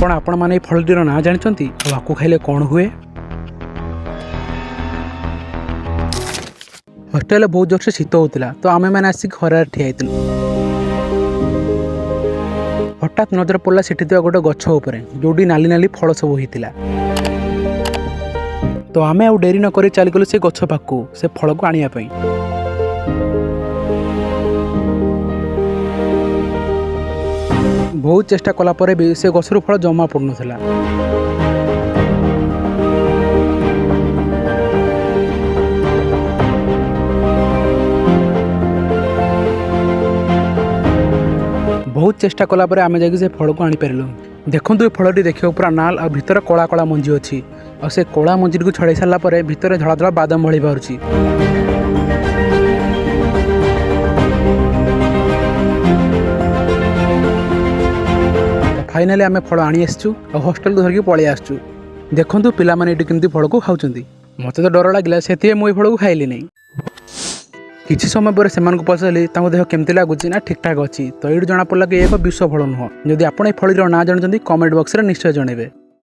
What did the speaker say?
କ'ଣ ଆପଣମାନେ ଏହି ଫଳଟିର ନାଁ ଜାଣିଛନ୍ତି ଆଉ ଆକୁ ଖାଇଲେ କ'ଣ ହୁଏ? ହଷ୍ଟେଲରେ ବହୁତ ଜୋରସେ ଶୀତ ହେଉଥିଲା ତ ଆମେମାନେ ଆସିକି ଖରାରେ ଠିଆ ହେଇଥିଲୁ। ହଠାତ୍ ନଜର ପଡ଼ିଲା ସେଠି ଥିବା ଗୋଟେ ଗଛ ଉପରେ ଯେଉଁଠି ନାଲି ନାଲି ଫଳ ସବୁ ହେଇଥିଲା। ତ ଆମେ ଆଉ ଡେରି ନ କରି ଚାଲିଗଲୁ ସେ ଗଛ ପାଖକୁ ସେ ଫଳକୁ ଆଣିବା ପାଇଁ। ବହୁତ ଚେଷ୍ଟା କଲା ପରେ ବି ସେ ଗଛରୁ ଫଳ ଜମା ପଡ଼ୁନଥିଲା। ବହୁତ ଚେଷ୍ଟା କଲା ପରେ ଆମେ ଯାଇକି ସେ ଫଳକୁ ଆଣିପାରିଲୁ। ଦେଖନ୍ତୁ ଏ ଫଳଟି ଦେଖିବାକୁ ପୁରା ନାଲ ଆଉ ଭିତରେ କଳା କଳା ମଞ୍ଜି ଅଛି ଆଉ ସେ କଳା ମଞ୍ଜିକୁ ଛଡ଼ାଇ ସାରିଲା ପରେ ଭିତରେ ଧଳା ଧଳା ବାଦାମ ଭଳି ବାହାରୁଛି। ଫାଇନାଲି ଆମେ ଫଳ ଆଣି ଆସିଛୁ ଆଉ ହଷ୍ଟେଲକୁ ଧରିକି ପଳେଇ ଆସିଛୁ। ଦେଖନ୍ତୁ ପିଲାମାନେ ଏଠି କେମିତି ଫଳକୁ ଖାଉଛନ୍ତି। ମୋତେ ତ ଡର ଲାଗିଲା ସେଥିପାଇଁ ମୁଁ ଏ ଫଳକୁ ଖାଇଲି ନାହିଁ। କିଛି ସମୟ ପରେ ସେମାନଙ୍କୁ ପଚାରିଲି ତାଙ୍କ ଦେହ କେମିତି ଲାଗୁଛି ନା ଠିକ୍ଠାକ୍ ଅଛି। ତ ଏଇଠୁ ଜଣାପଡ଼ିଲା କି ଏକ ବିଷ ଫଳ ନୁହଁ। ଯଦି ଆପଣ ଏ ଫଳଟିର ନାଁ ଜାଣିଛନ୍ତି କମେଣ୍ଟ ବକ୍ସରେ ନିଶ୍ଚୟ ଜଣାଇବେ।